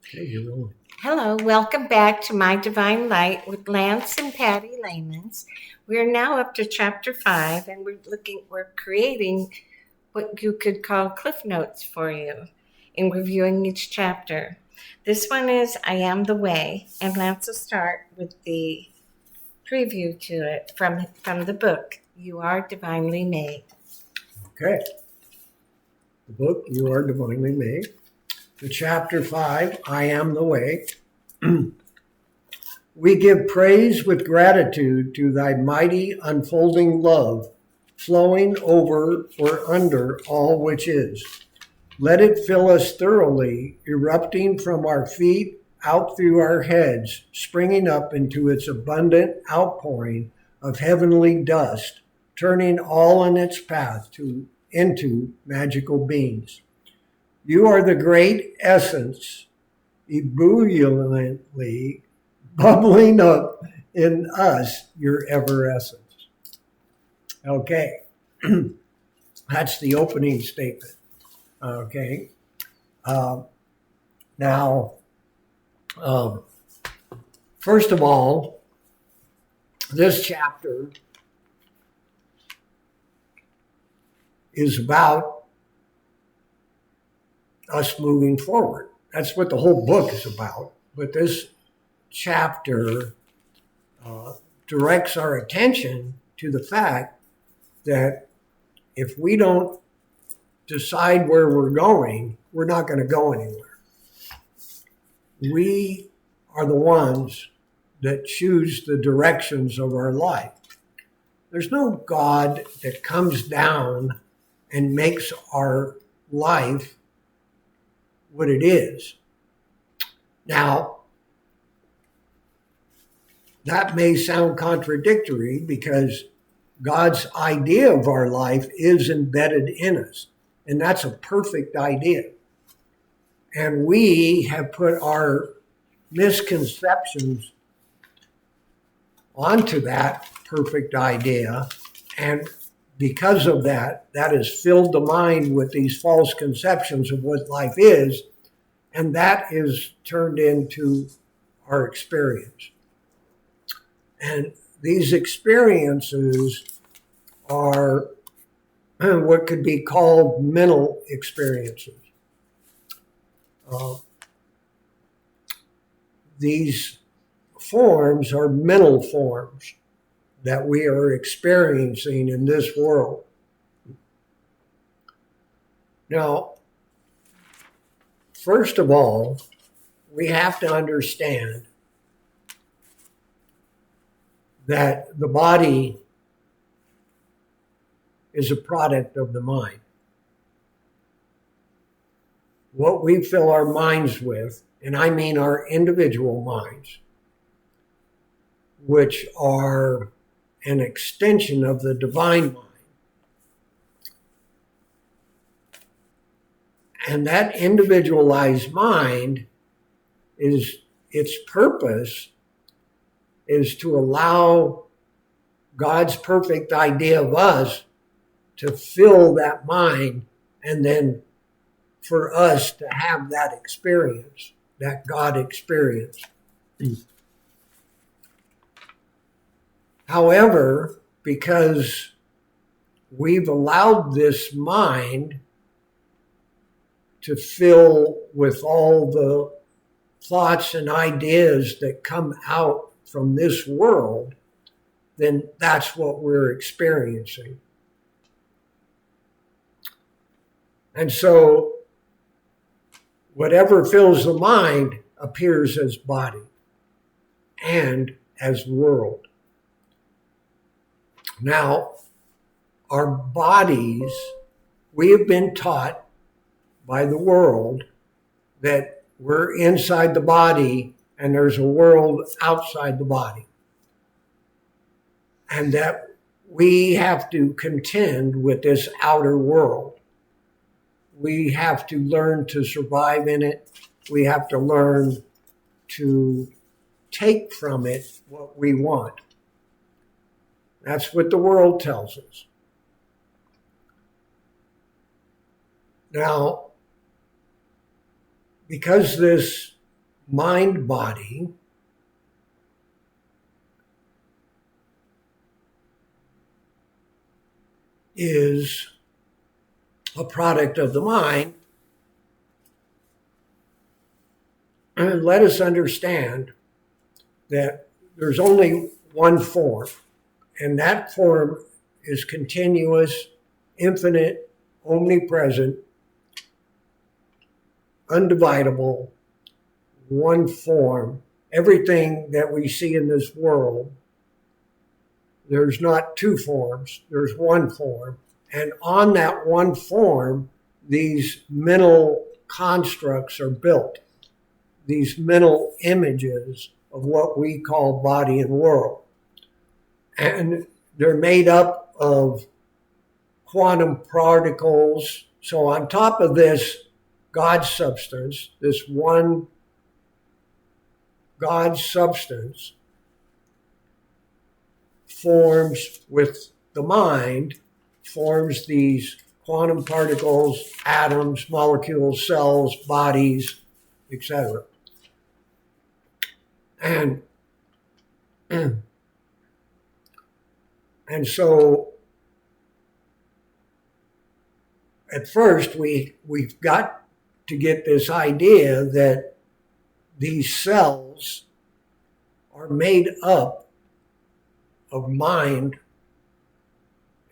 Okay, you're rolling. Hello, welcome back to My Divine Light with Lance and Patty Lamans. We're now up to chapter 5 and we're creating what you could call cliff notes for you in reviewing each chapter. This one is I Am the Way, and Lance will start with the preview to it from the book, You Are Divinely Made. Okay. The book, You Are Divinely Made. The chapter 5, I Am the Way. We give praise with gratitude to thy mighty unfolding love, flowing over or under all which is. Let it fill us thoroughly, erupting from our feet out through our heads, springing up into its abundant outpouring of heavenly dust, turning all in its path into magical beings. You are the great essence, ebulliently bubbling up in us, your ever essence. Okay, that's the opening statement. Okay, now, first of all, this chapter is about us moving forward. That's what the whole book is about. But this chapter directs our attention to the fact that if we don't decide where we're going, we're not going to go anywhere. We are the ones that choose the directions of our life. There's no God that comes down and makes our life what it is. Now, that may sound contradictory because God's idea of our life is embedded in us, and that's a perfect idea. And we have put our misconceptions onto that perfect idea, and because of that, that has filled the mind with these false conceptions of what life is, and that is turned into our experience. And these experiences are what could be called mental experiences. These forms are mental forms that we are experiencing in this world. Now, first of all, we have to understand that the body is a product of the mind. What we fill our minds with, and I mean our individual minds, which are an extension of the divine mind. And that individualized mind is its purpose is to allow God's perfect idea of us to fill that mind and then for us to have that experience, that God experience. However, because we've allowed this mind to fill with all the thoughts and ideas that come out from this world, then that's what we're experiencing. And so whatever fills the mind appears as body and as world. Now, our bodies, we have been taught by the world that we're inside the body and there's a world outside the body. And that we have to contend with this outer world. We have to learn to survive in it. We have to learn to take from it what we want. That's what the world tells us. Now, because this mind body is a product of the mind. And let us understand that there's only one form, and that form is continuous, infinite, omnipresent, undividable, one form. Everything that we see in this world, there's not two forms, there's one form. And on that one form, these mental constructs are built, these mental images of what we call body and world. And they're made up of quantum particles. So on top of this God substance, this one God substance forms with the mind, forms these quantum particles, atoms, molecules, cells, bodies, etc. And so at first we've got to get this idea that these cells are made up of mind,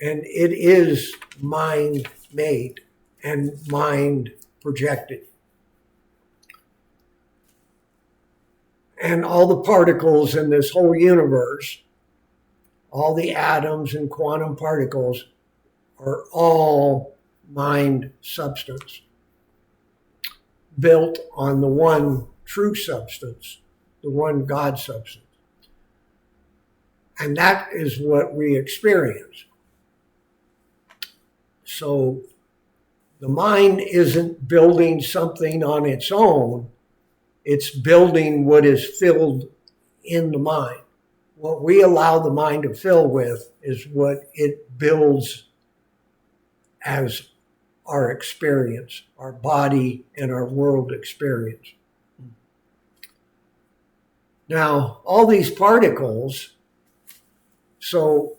and it is mind made and mind projected. And all the particles in this whole universe, all the atoms and quantum particles, are all mind substance, built on the one true substance, the one God substance. And that is what we experience. So the mind isn't building something on its own, it's building what is filled in the mind. What we allow the mind to fill with is what it builds as our experience, our body and our world experience. Now, all these particles, so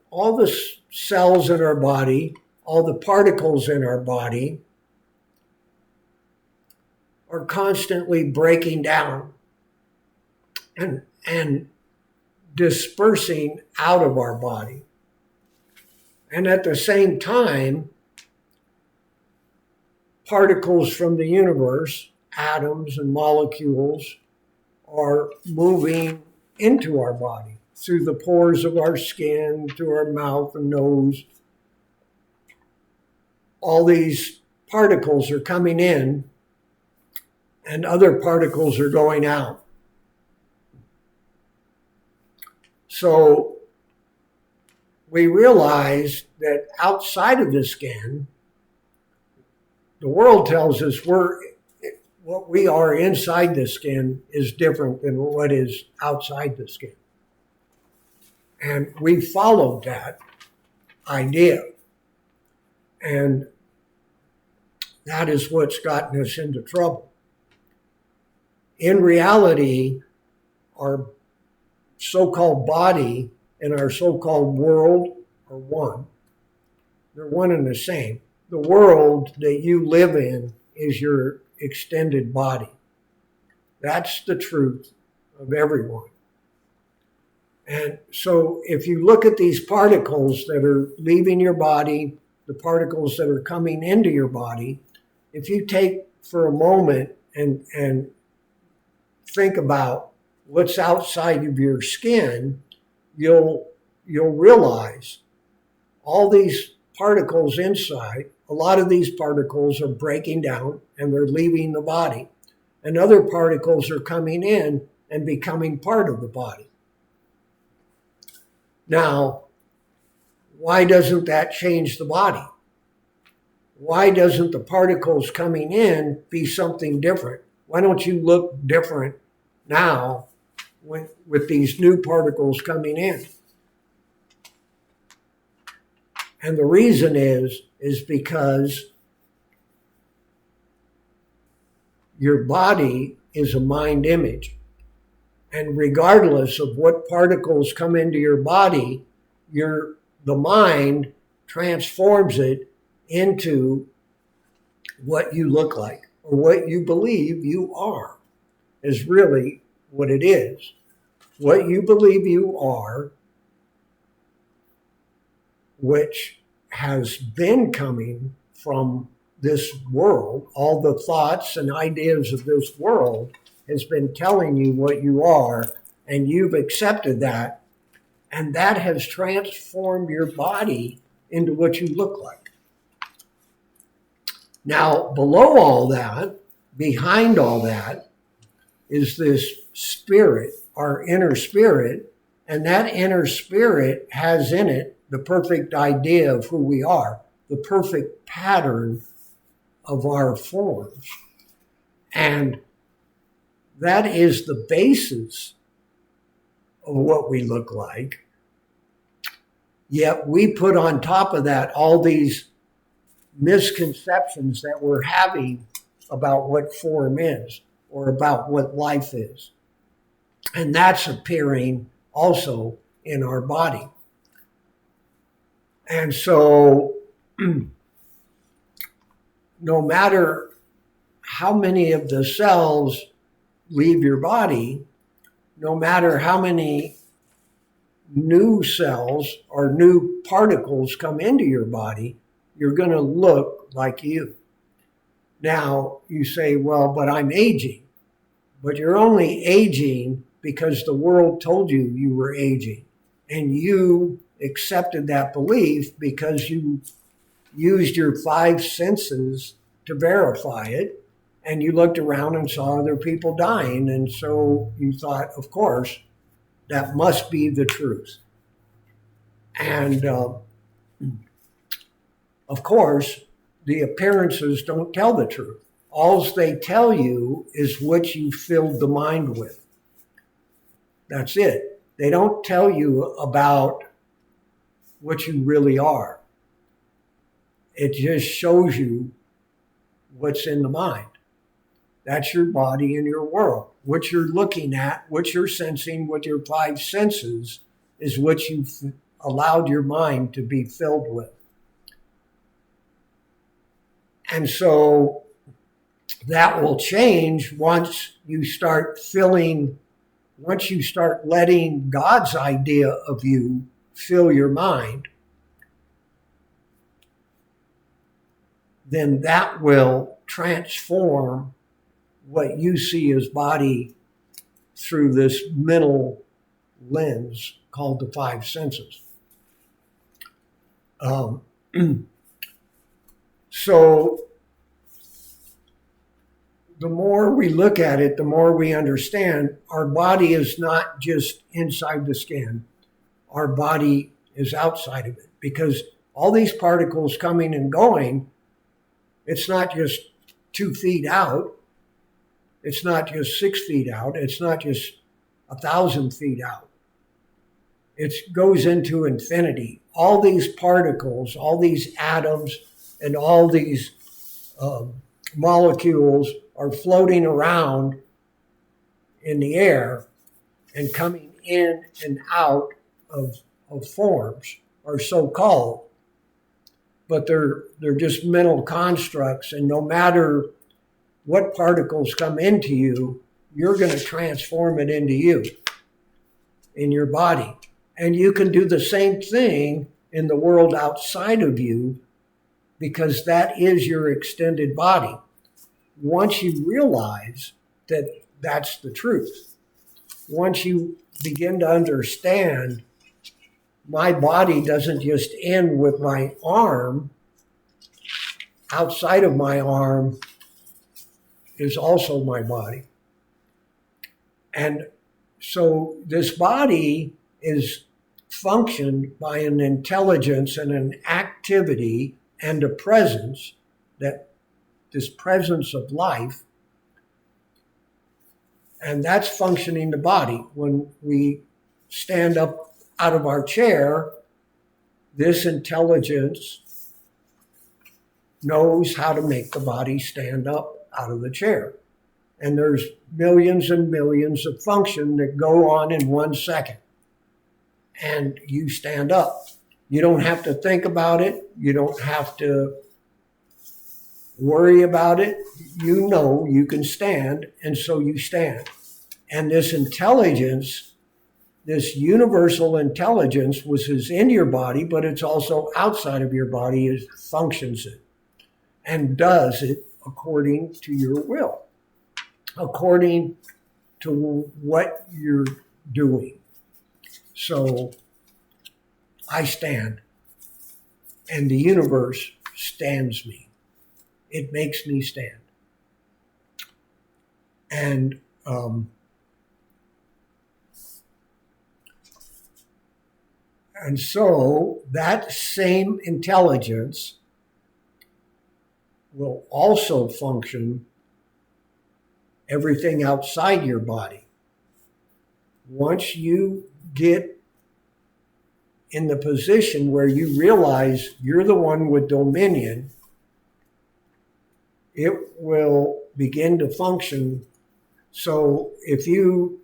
all the cells in our body, all the particles in our body are constantly breaking down and dispersing out of our body. And at the same time, particles from the universe, atoms and molecules, are moving into our body through the pores of our skin, through our mouth and nose. All these particles are coming in, and other particles are going out. So we realize that outside of the skin, the world tells us what we are inside the skin is different than what is outside the skin. And we followed that idea. And that is what's gotten us into trouble. In reality, our so-called body and our so-called world are one. They're one and the same. The world that you live in is your extended body. That's the truth of everyone. And so if you look at these particles that are leaving your body, the particles that are coming into your body, if you take for a moment and think about what's outside of your skin, you'll realize all these particles inside, a lot of these particles are breaking down and they're leaving the body. And other particles are coming in and becoming part of the body. Now, why doesn't that change the body? Why doesn't the particles coming in be something different? Why don't you look different now with these new particles coming in? And the reason is because your body is a mind image. And regardless of what particles come into your body, the mind transforms it into what you look like or what you believe you are, is really what it is. What you believe you are, which has been coming from this world, all the thoughts and ideas of this world has been telling you what you are, and you've accepted that, and that has transformed your body into what you look like. Now, below all that, behind all that, is this spirit, our inner spirit, and that inner spirit has in it the perfect idea of who we are, the perfect pattern of our forms. And that is the basis of what we look like. Yet we put on top of that all these misconceptions that we're having about what form is or about what life is. And that's appearing also in our body. And so no matter how many of the cells leave your body, no matter how many new cells or new particles come into your body, you're going to look like you. Now, you say, well, but I'm aging. But you're only aging because the world told you you were aging. And you accepted that belief because you used your five senses to verify it. And you looked around and saw other people dying. And so you thought, of course, that must be the truth. And of course, the appearances don't tell the truth. All they tell you is what you filled the mind with. That's it. They don't tell you about what you really are. It just shows you what's in the mind. That's your body and your world. What you're looking at, what you're sensing with your five senses is what you've allowed your mind to be filled with. And so that will change once you start letting God's idea of you fill your mind. Then that will transform what you see as body through this mental lens called the five senses. So the more we look at it, the more we understand our body is not just inside the skin. Our body is outside of it, because all these particles coming and going, it's not just 2 feet out. It's not just 6 feet out. It's not just 1,000 feet out. It goes into infinity. All these particles, all these atoms, and all these molecules are floating around in the air and coming in and out of forms, are so called. But they're just mental constructs, and no matter what particles come into you, you're going to transform it into you, in your body. And you can do the same thing in the world outside of you, because that is your extended body. Once you realize that that's the truth, once you begin to understand my body doesn't just end with my arm, outside of my arm is also my body. And so this body is functioned by an intelligence and an activity and a presence, that this presence of life, and that's functioning the body. When we stand up out of our chair, this intelligence knows how to make the body stand up out of the chair. And there's millions and millions of function that go on in 1 second. And you stand up. You don't have to think about it. You don't have to worry about it. You know you can stand, and so you stand. And this intelligence, this universal intelligence, which is in your body, but it's also outside of your body, it functions it and does it according to your will, according to what you're doing. So I stand, and the universe stands me. It makes me stand. And so that same intelligence will also function everything outside your body. Once you get in the position where you realize you're the one with dominion, it will begin to function. So if you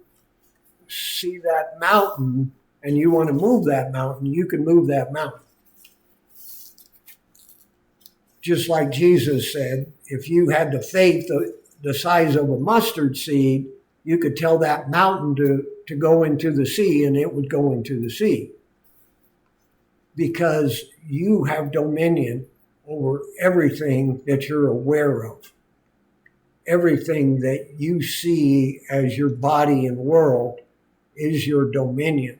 see that mountain and you want to move that mountain, you can move that mountain. Just like Jesus said, if you had the faith the size of a mustard seed, you could tell that mountain to go into the sea, and it would go into the sea. Because you have dominion over everything that you're aware of. Everything that you see as your body and world is your dominion.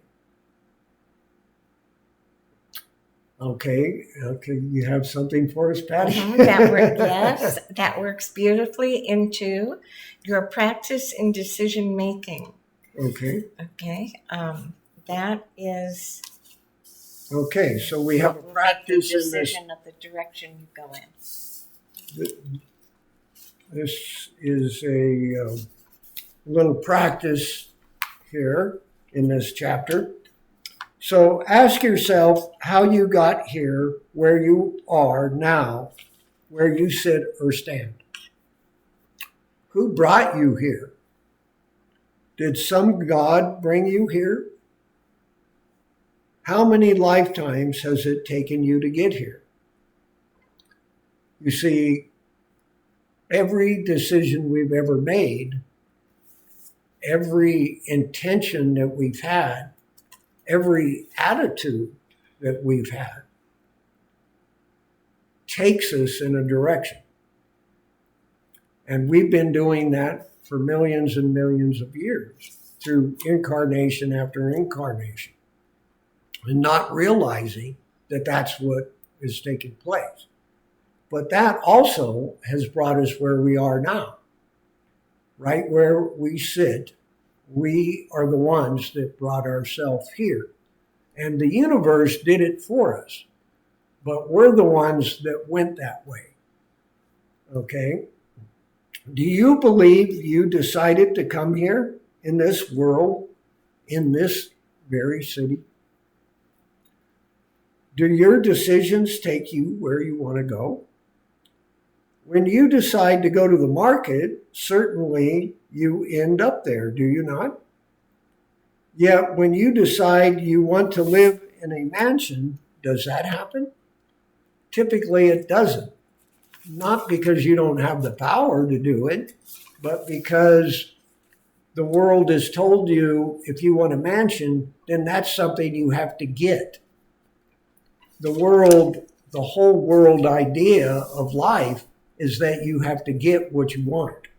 Okay, you have something for us, Patty? Yes, that works beautifully into your practice in decision making. Okay. That is. Okay, so we have a practice in decision of the direction you go in. This is a little practice here in this chapter. So ask yourself how you got here, where you are now, where you sit or stand. Who brought you here? Did some God bring you here? How many lifetimes has it taken you to get here? You see, every decision we've ever made, every intention that we've had, every attitude that we've had takes us in a direction. And we've been doing that for millions and millions of years through incarnation after incarnation, and not realizing that that's what is taking place. But that also has brought us where we are now. Right where we sit, we are the ones that brought ourselves here. And the universe did it for us. But we're the ones that went that way. Okay? Do you believe you decided to come here in this world, in this very city? Do your decisions take you where you want to go? When you decide to go to the market, certainly you end up there, do you not? Yet when you decide you want to live in a mansion, does that happen? Typically it doesn't. Not because you don't have the power to do it, but because the world has told you if you want a mansion, then that's something you have to get. The whole world idea of life is that you have to get what you want.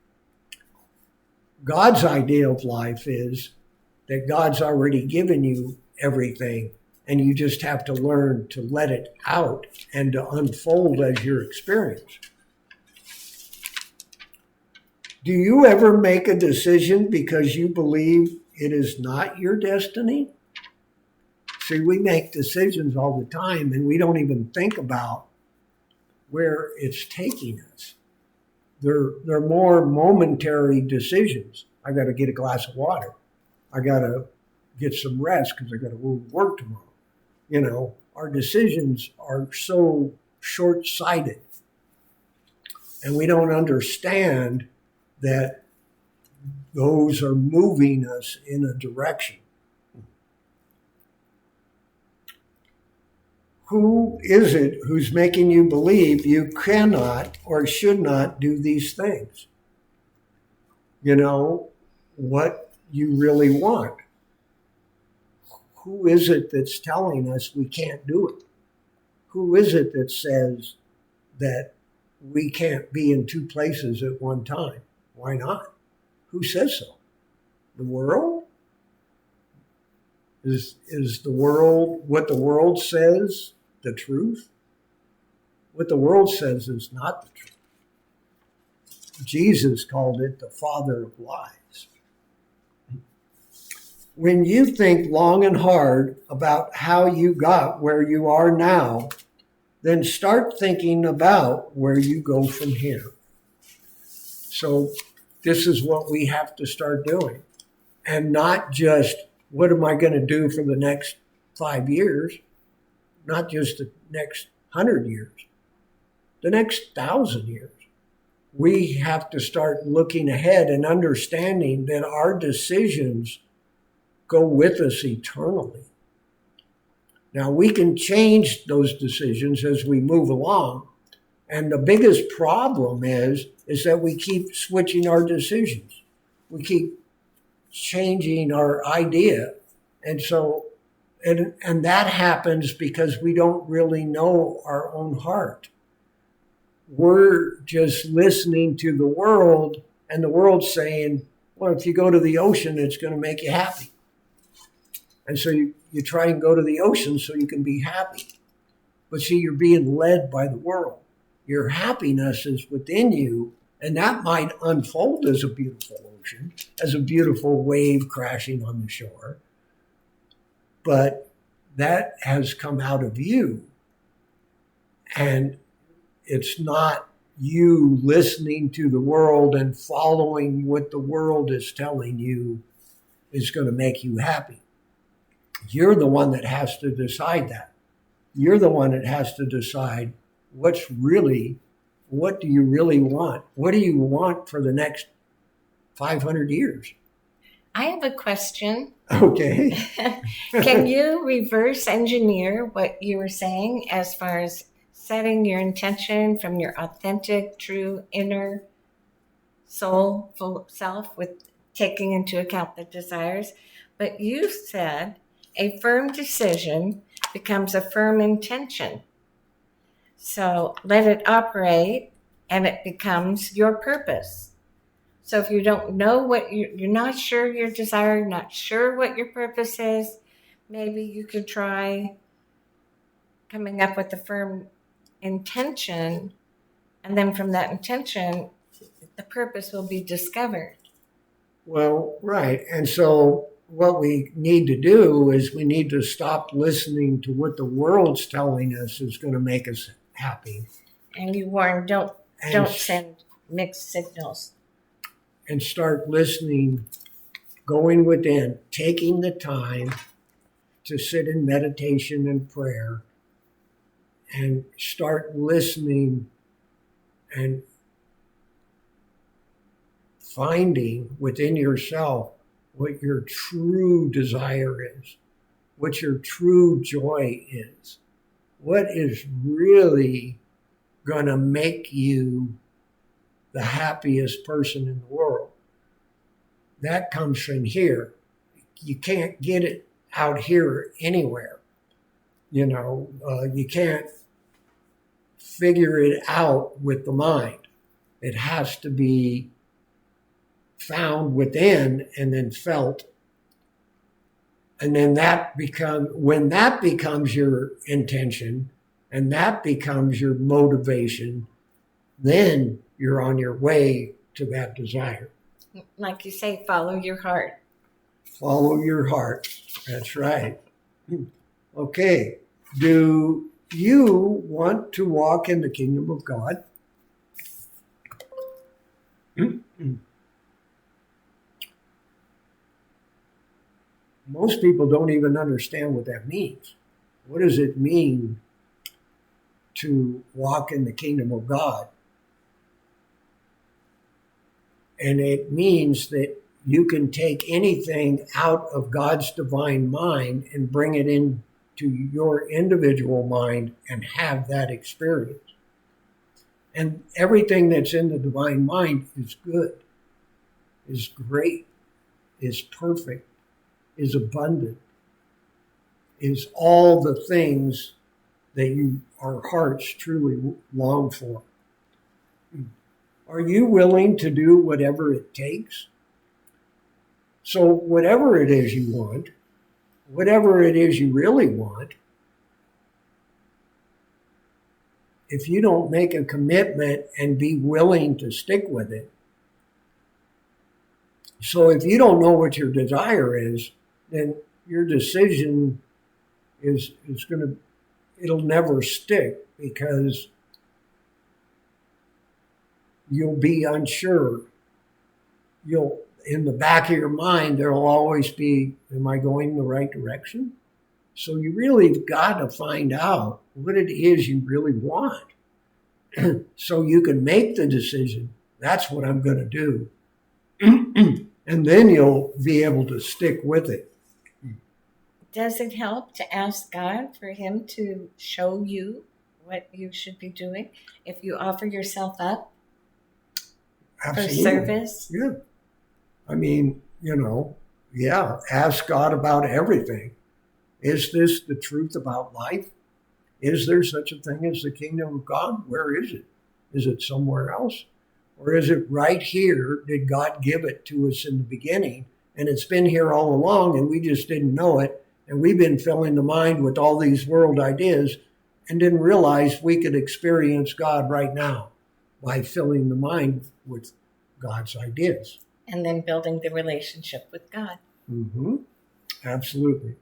God's idea of life is that God's already given you everything, and you just have to learn to let it out and to unfold as your experience. Do you ever make a decision because you believe it is not your destiny? See, we make decisions all the time, and we don't even think about where it's taking us. They're more momentary decisions. I got to get a glass of water. I got to get some rest because I got to go to work tomorrow. You know, our decisions are so short-sighted. And we don't understand that those are moving us in a direction. Who is it who's making you believe you cannot or should not do these things? You know, what you really want. Who is it that's telling us we can't do it? Who is it that says that we can't be in two places at one time? Why not? Who says so? The world? Is the world, what the world says, the truth? What the world says is not the truth. Jesus called it the father of lies. When you think long and hard about how you got where you are now, then start thinking about where you go from here. So this is what we have to start doing. And not just, what am I going to do for the next 5 years? Not just the next 100 years, the next 1,000 years. We have to start looking ahead and understanding that our decisions go with us eternally. Now, we can change those decisions as we move along. And the biggest problem is that we keep switching our decisions. We keep changing our idea. And so, and that happens because we don't really know our own heart. We're just listening to the world, and the world's saying, well, if you go to the ocean, it's going to make you happy. And so you try and go to the ocean so you can be happy. But see, you're being led by the world. Your happiness is within you, and that might unfold as a beautiful ocean, as a beautiful wave crashing on the shore. But that has come out of you. And it's not you listening to the world and following what the world is telling you is going to make you happy. You're the one that has to decide that. You're the one that has to decide what do you really want? What do you want for the next 500 years? I have a question. Okay. Can you reverse engineer what you were saying as far as setting your intention from your authentic, true, inner soulful self with taking into account the desires? But you said a firm decision becomes a firm intention. So let it operate and it becomes your purpose. So if you don't know what you're not sure your desire, not sure what your purpose is, maybe you could try coming up with a firm intention, and then from that intention, the purpose will be discovered. Well, right. And so what we need to do is we need to stop listening to what the world's telling us is going to make us happy. And you warn, don't send mixed signals. And start listening, going within, taking the time to sit in meditation and prayer, and start listening and finding within yourself what your true desire is, what your true joy is, what is really going to make you the happiest person in the world. That comes from here. You can't get it out here anywhere. You can't figure it out with the mind. It has to be found within and then felt. And then when that becomes your intention and that becomes your motivation, then you're on your way to that desire. Like you say, follow your heart. Follow your heart. That's right. Okay. Do you want to walk in the kingdom of God? Most people don't even understand what that means. What does it mean to walk in the kingdom of God? And it means that you can take anything out of God's divine mind and bring it into your individual mind and have that experience. And everything that's in the divine mind is good, is great, is perfect, is abundant, is all the things that our hearts truly long for. Are you willing to do whatever it takes? So whatever it is you want, whatever it is you really want, if you don't make a commitment and be willing to stick with it. So if you don't know what your desire is, then your decision it'll never stick, because you'll be unsure. In the back of your mind, there'll always be, am I going in the right direction? So you really got to find out what it is you really want so you can make the decision. That's what I'm going to do. And then you'll be able to stick with it. Does it help to ask God for Him to show you what you should be doing if you offer yourself up Absolutely. for service? Yeah. I mean, ask God about everything. Is this the truth about life? Is there such a thing as the kingdom of God? Where is it? Is it somewhere else? Or is it right here? Did God give it to us in the beginning? And it's been here all along and we just didn't know it. And we've been filling the mind with all these world ideas and didn't realize we could experience God right now by filling the mind with God's ideas. And then building the relationship with God. Mm-hmm. Absolutely.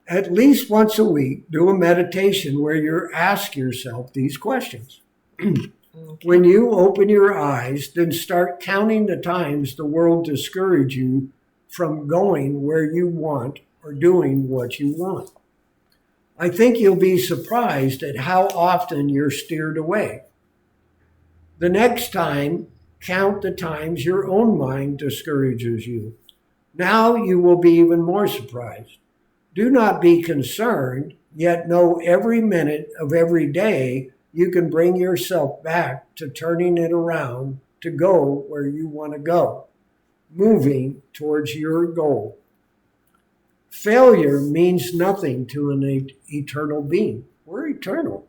At least once a week, do a meditation where you ask yourself these questions. Okay. When you open your eyes, then start counting the times the world discourages you from going where you want or doing what you want. I think you'll be surprised at how often you're steered away. The next time, count the times your own mind discourages you. Now you will be even more surprised. Do not be concerned, yet know every minute of every day you can bring yourself back to turning it around to go where you want to go, moving towards your goal. Failure means nothing to an eternal being. We're eternal.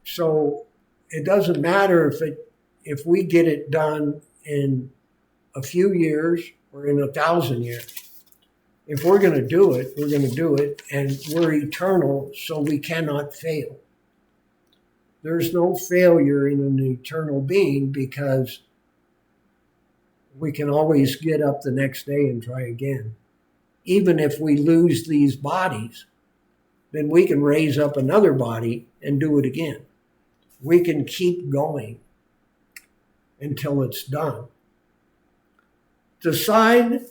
So it doesn't matter if we get it done in a few years or in 1,000 years. If we're going to do it, we're going to do it, and we're eternal, so we cannot fail. There's no failure in an eternal being because we can always get up the next day and try again. Even if we lose these bodies, then we can raise up another body and do it again. We can keep going until it's done. Decide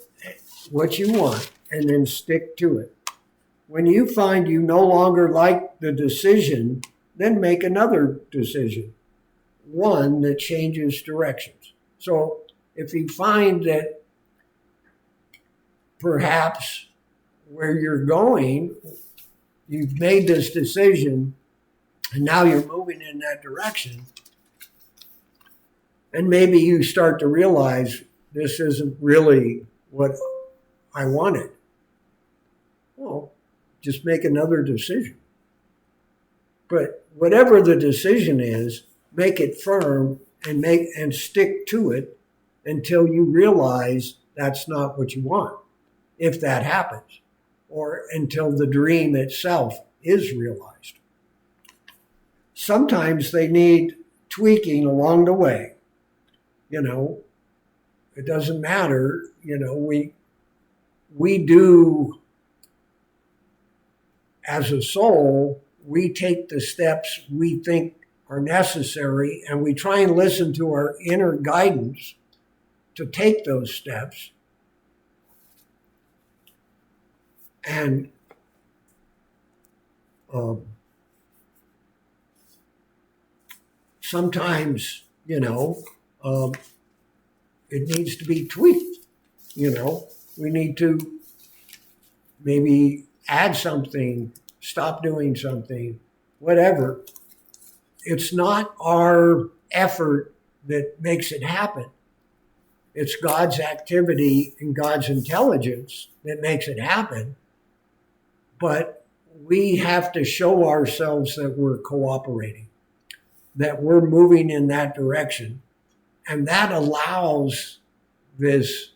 what you want and then stick to it. When you find you no longer like the decision, then make another decision, one that changes directions. So if you find that perhaps where you're going, you've made this decision and now you're moving in that direction, and maybe you start to realize this isn't really what I wanted. Well, just make another decision. But whatever the decision is, make it firm and stick to it until you realize that's not what you want, if that happens, or until the dream itself is realized. Sometimes they need tweaking along the way. It doesn't matter. We do, as a soul, we take the steps we think are necessary, and we try and listen to our inner guidance to take those steps. And sometimes, it needs to be tweaked. We need to maybe add something, stop doing something, whatever. It's not our effort that makes it happen. It's God's activity and God's intelligence that makes it happen. But we have to show ourselves that we're cooperating, that we're moving in that direction. And that allows this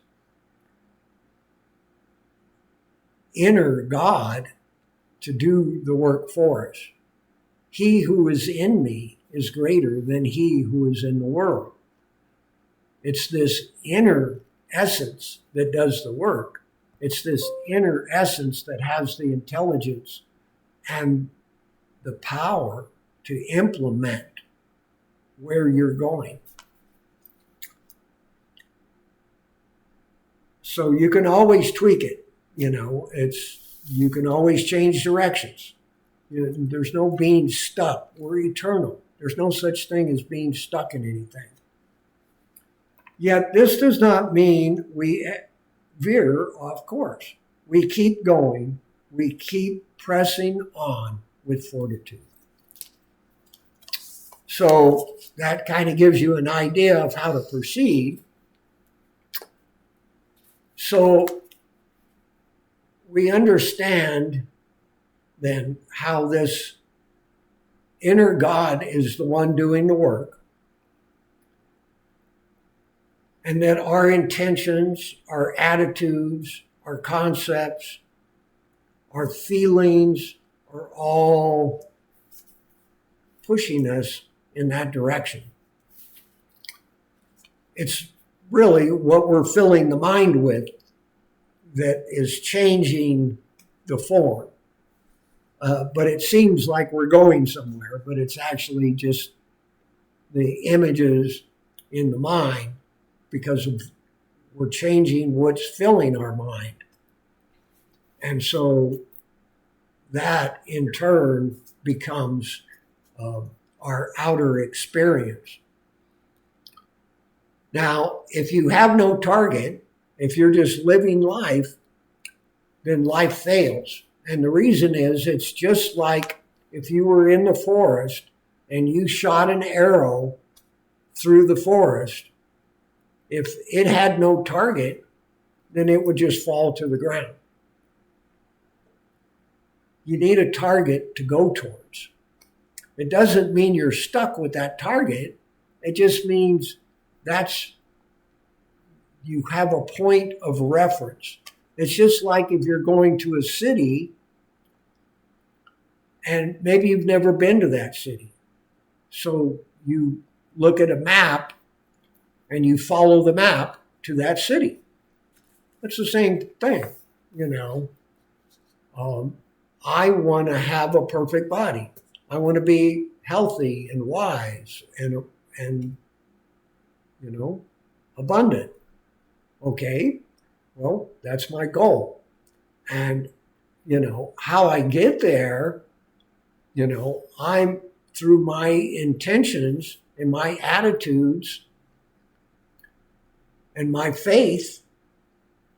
inner God to do the work for us. He who is in me is greater than he who is in the world. It's this inner essence that does the work. It's this inner essence that has the intelligence and the power to implement where you're going. So you can always tweak it. You can always change directions. There's no being stuck. We're eternal. There's no such thing as being stuck in anything. Yet this does not mean we veer off course. We keep going. We keep pressing on with fortitude. So that kind of gives you an idea of how to proceed. So we understand then how this inner God is the one doing the work. And that our intentions, our attitudes, our concepts, our feelings are all pushing us in that direction. It's really what we're filling the mind with that is changing the form. But it seems like we're going somewhere, but it's actually just the images in the mind because we're changing what's filling our mind. And so that in turn becomes our outer experience. Now, if you have no target, if you're just living life, then life fails. And the reason is it's just like if you were in the forest and you shot an arrow through the forest, if it had no target, then it would just fall to the ground. You need a target to go towards. It doesn't mean you're stuck with that target. It just means you have a point of reference. It's just like if you're going to a city and maybe you've never been to that city. So you look at a map and you follow the map to that city. It's the same thing, I want to have a perfect body. I want to be healthy and wise and abundant. Okay, well, that's my goal. And, how I get there, I'm through my intentions and my attitudes and my faith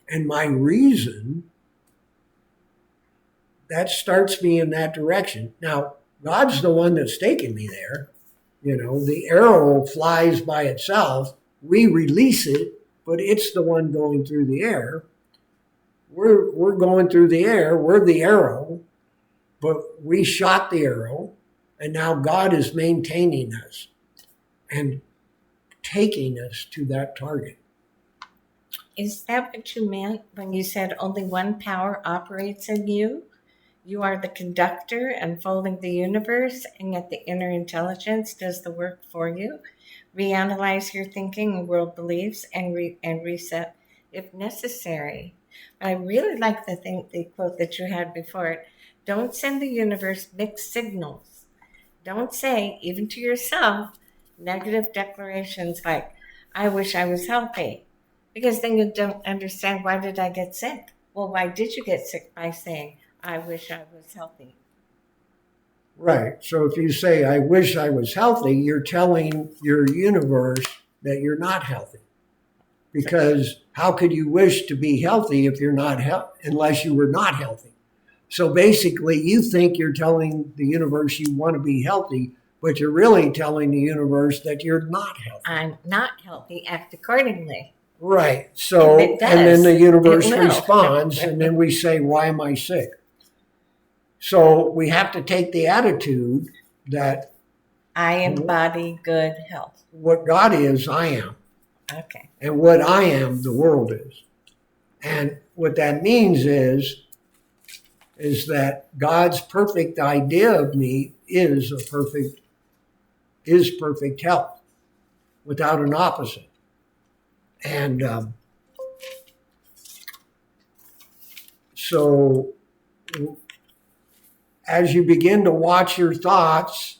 and my reason, that starts me in that direction. Now, God's the one that's taking me there. The arrow flies by itself. We release it, but it's the one going through the air. We're going through the air. We're the arrow, but we shot the arrow, and now God is maintaining us and taking us to that target. Is that what you meant when you said only one power operates in you? You are the conductor unfolding the universe, and yet the inner intelligence does the work for you. Reanalyze your thinking and world beliefs and reset if necessary. But I really like the quote that you had before it. Don't send the universe mixed signals. Don't say, even to yourself, negative declarations like, I wish I was healthy. Because then you don't understand, why did I get sick? Well, why did you get sick? By saying, I wish I was healthy. Right. So if you say, I wish I was healthy, you're telling your universe that you're not healthy. Because how could you wish to be healthy if you're not unless you were not healthy? So basically, you think you're telling the universe you want to be healthy, but you're really telling the universe that you're not healthy. I'm not healthy. Act accordingly. Right. So, And it does. and then the universe It will. responds, and then we say, why am I sick? So we have to take the attitude that I embody good health. what God is, I am. Okay. And what I am, the world is. And what that means is that God's perfect idea of me is perfect health without an opposite. And so as you begin to watch your thoughts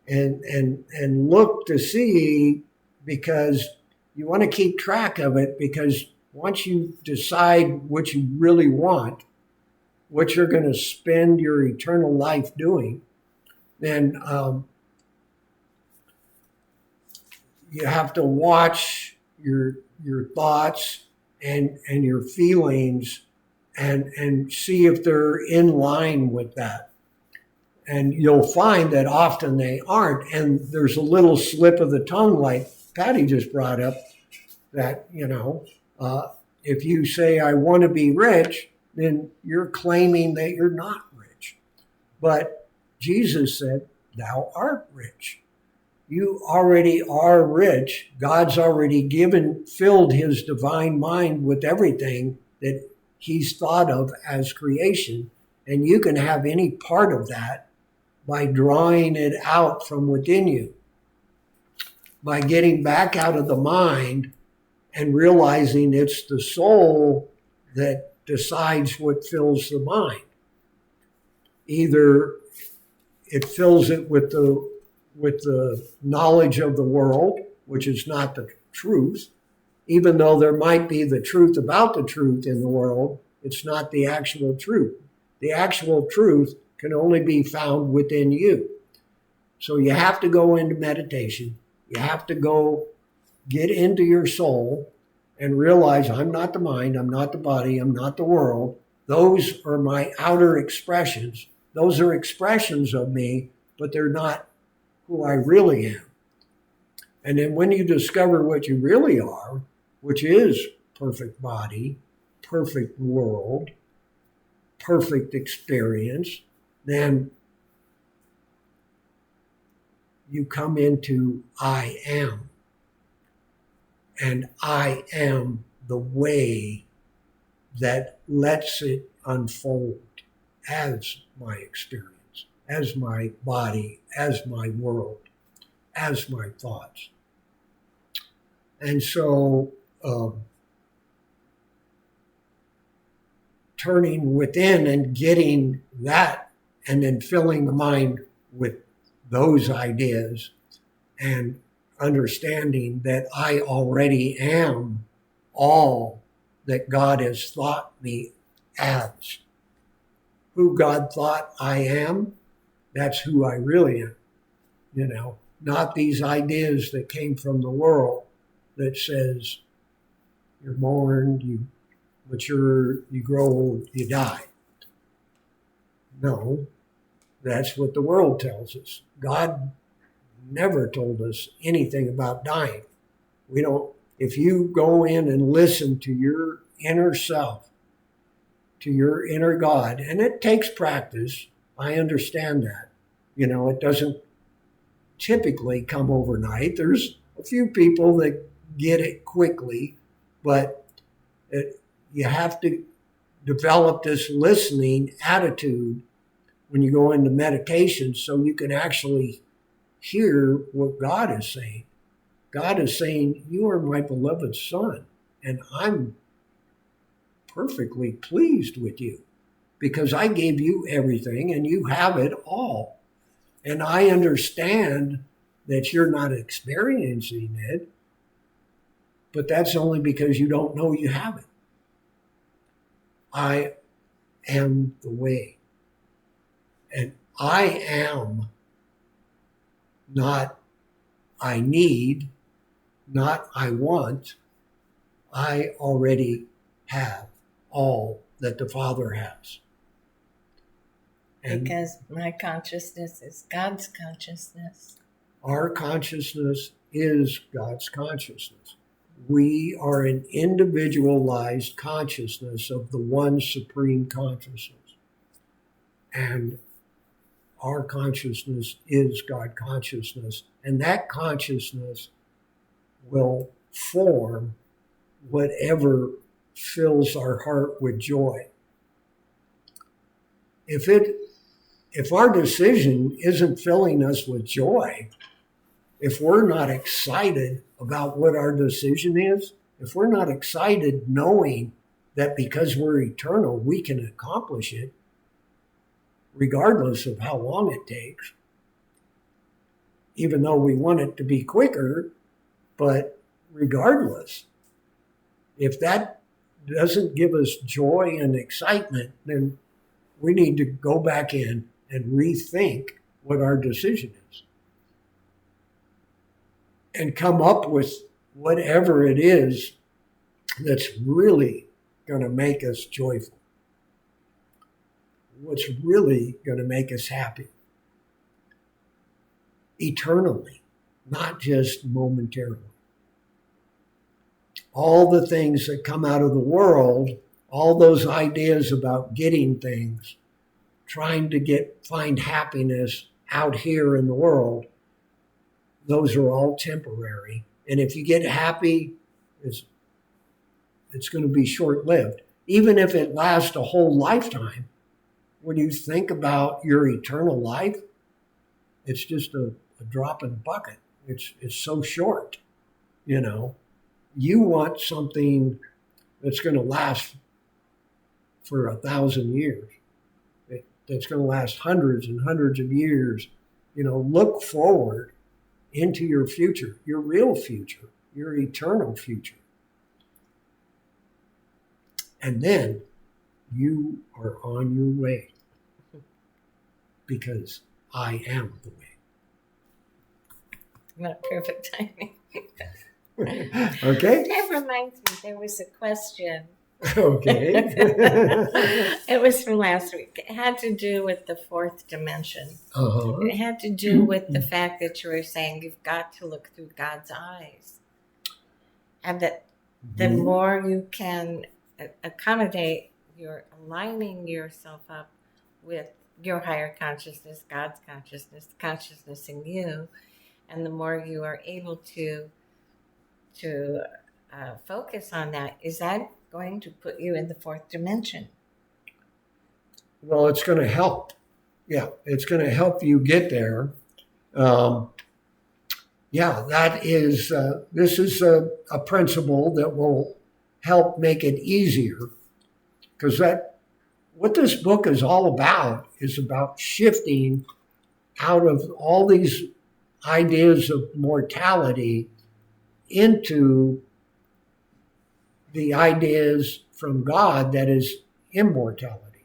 and look to see, because you want to keep track of it, because once you decide what you really want, what you're going to spend your eternal life doing, then you have to watch your thoughts and your feelings and see if they're in line with that. And you'll find that often they aren't. And there's a little slip of the tongue, like Patty just brought up, that, if you say, I want to be rich, then you're claiming that you're not rich. But Jesus said, thou art rich. You already are rich. God's already filled his divine mind with everything that he's thought of as creation. And you can have any part of that by drawing it out from within you, by getting back out of the mind and realizing it's the soul that decides what fills the mind. Either it fills it with the knowledge of the world, which is not the truth. Even though there might be the truth about the truth in the world, it's not the actual truth. The actual truth can only be found within you. So you have to go into meditation. You have to go get into your soul and realize, I'm not the mind, I'm not the body, I'm not the world. Those are my outer expressions. Those are expressions of me, but they're not who I really am. And then when you discover what you really are, which is perfect body, perfect world, perfect experience, then you come into I am. And I am the way that lets it unfold as my experience, as my body, as my world, as my thoughts. And so turning within and getting that, and then filling the mind with those ideas and understanding that I already am all that God has thought me as. Who God thought I am, that's who I really am. Not these ideas that came from the world that says you're born, you mature, you grow old, you die. No, that's what the world tells us. God never told us anything about dying. If you go in and listen to your inner self, to your inner God, and it takes practice, I understand that. It doesn't typically come overnight. There's a few people that get it quickly, but you have to develop this listening attitude when you go into meditation so you can actually hear what God is saying. God is saying, you are my beloved son, and I'm perfectly pleased with you because I gave you everything and you have it all. And I understand that you're not experiencing it, but that's only because you don't know you have it. I am the way. And I am not I need, not I want. I already have all that the Father has. And because my consciousness is God's consciousness. our consciousness is God's consciousness. We are an individualized consciousness of the one supreme consciousness. And our consciousness is God consciousness. And that consciousness will form whatever fills our heart with joy. If our decision isn't filling us with joy, if we're not excited about what our decision is, if we're not excited knowing that because we're eternal, we can accomplish it, regardless of how long it takes, even though we want it to be quicker, but regardless, if that doesn't give us joy and excitement, then we need to go back in and rethink what our decision is and come up with whatever it is that's really going to make us joyful, what's really going to make us happy eternally, not just momentarily. All the things that come out of the world, all those ideas about getting things, trying to find happiness out here in the world, those are all temporary. And if you get happy, it's going to be short-lived. Even if it lasts a whole lifetime, when you think about your eternal life, it's just a drop in the bucket. It's so short, you know. You want something that's going to last for 1,000 years, that's going to last hundreds and hundreds of years. You know, look forward into your future, your real future, your eternal future. And then you are on your way, because I am the way. Not perfect timing. Okay? That reminds me, there was a question. Okay. It was from last week. It had to do with the fourth dimension. Uh-huh. It had to do with the fact that you were saying you've got to look through God's eyes. And that the more you can accommodate, you're aligning yourself up with your higher consciousness, God's consciousness, consciousness in you, and the more you are able to focus on that, is that going to put you in the fourth dimension? Well, it's going to help. Yeah, it's going to help you get there. That is, this is a principle that will help make it easier, because what this book is all about is about shifting out of all these ideas of mortality into the ideas from God that is immortality.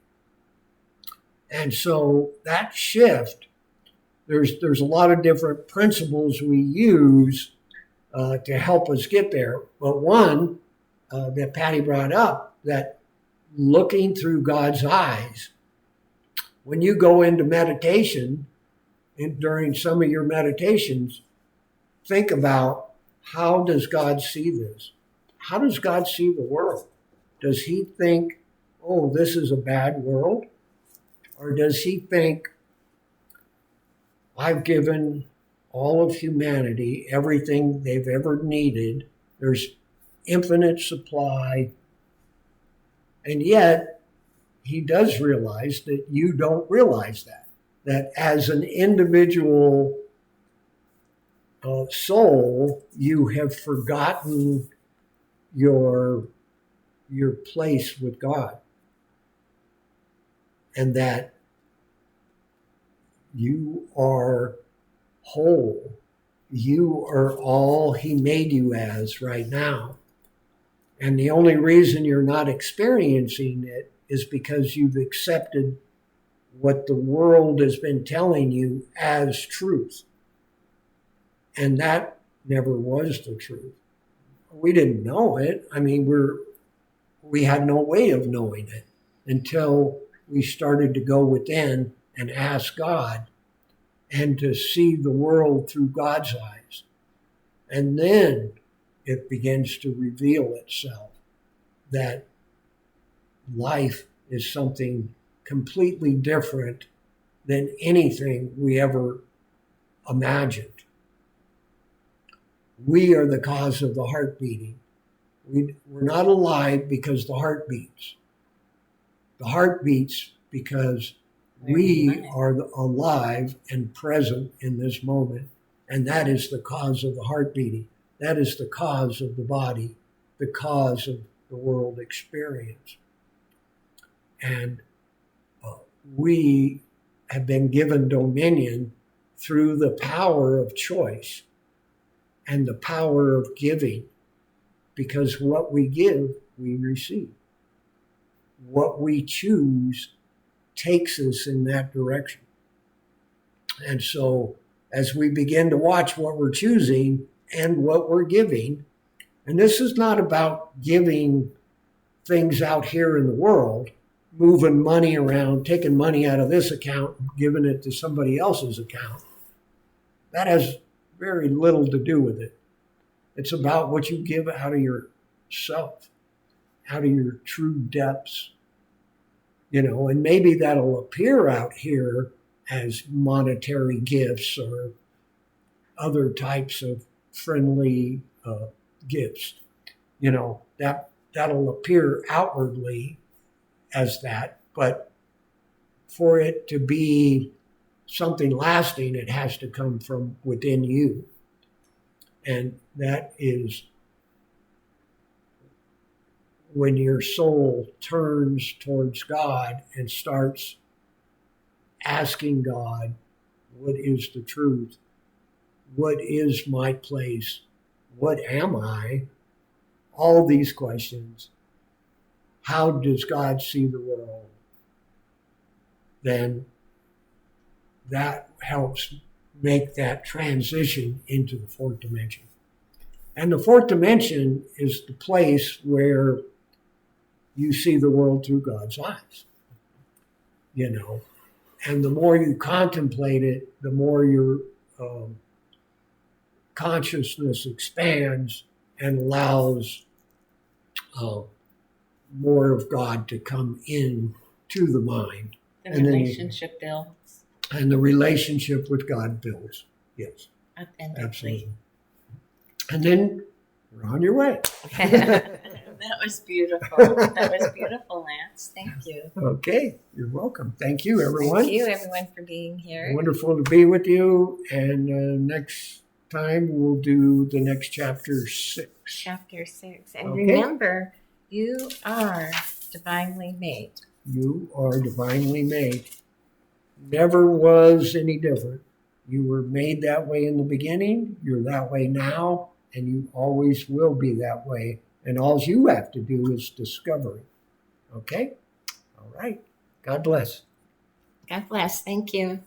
And so that shift, there's a lot of different principles we use to help us get there. But one that Patty brought up, that looking through God's eyes, when you go into meditation, and during some of your meditations, think about, how does God see this? How does God see the world? Does he think, oh, this is a bad world? Or does he think, I've given all of humanity everything they've ever needed. There's infinite supply. And yet, he does realize that you don't realize that as an individual soul, you have forgotten your place with God, and that you are whole. You are all he made you as right now. And the only reason you're not experiencing it is because you've accepted what the world has been telling you as truth. And that never was the truth. We didn't know it. I mean, we had no way of knowing it until we started to go within and ask God and to see the world through God's eyes. And then it begins to reveal itself that life is something completely different than anything we ever imagined. We are the cause of the heart beating. We're not alive because the heart beats. The heart beats because we are alive and present in this moment, and that is the cause of the heart beating. That is the cause of the body, the cause of the world experience. And we have been given dominion through the power of choice and the power of giving, because what we give, we receive. What we choose takes us in that direction. And so as we begin to watch what we're choosing and what we're giving, and this is not about giving things out here in the world, moving money around, taking money out of this account, giving it to somebody else's account. That has very little to do with it. It's about what you give out of yourself, out of your true depths. And maybe that'll appear out here as monetary gifts or other types of friendly gifts. That'll appear outwardly as that, but for it to be something lasting, it has to come from within you. And that is when your soul turns towards God and starts asking God, what is the truth? What is my place? What am I? All these questions. How does God see the world? Then that helps make that transition into the fourth dimension. And the fourth dimension is the place where you see the world through God's eyes. And the more you contemplate it, the more your consciousness expands and allows more of God to come in to the mind. The relationship builds. And the relationship with God builds. Yes. Authentically. Absolutely. And then you're on your way. That was beautiful. That was beautiful, Lance. Thank you. Okay. You're welcome. Thank you, everyone. Thank you, everyone, for being here. Wonderful to be with you. And next time we'll do the next chapter 6. Chapter 6. And Okay. remember, you are divinely made. You are divinely made. Never was any different. You were made that way in the beginning. You're that way now. And you always will be that way. And all you have to do is discover it. Okay? All right. God bless. God bless. Thank you.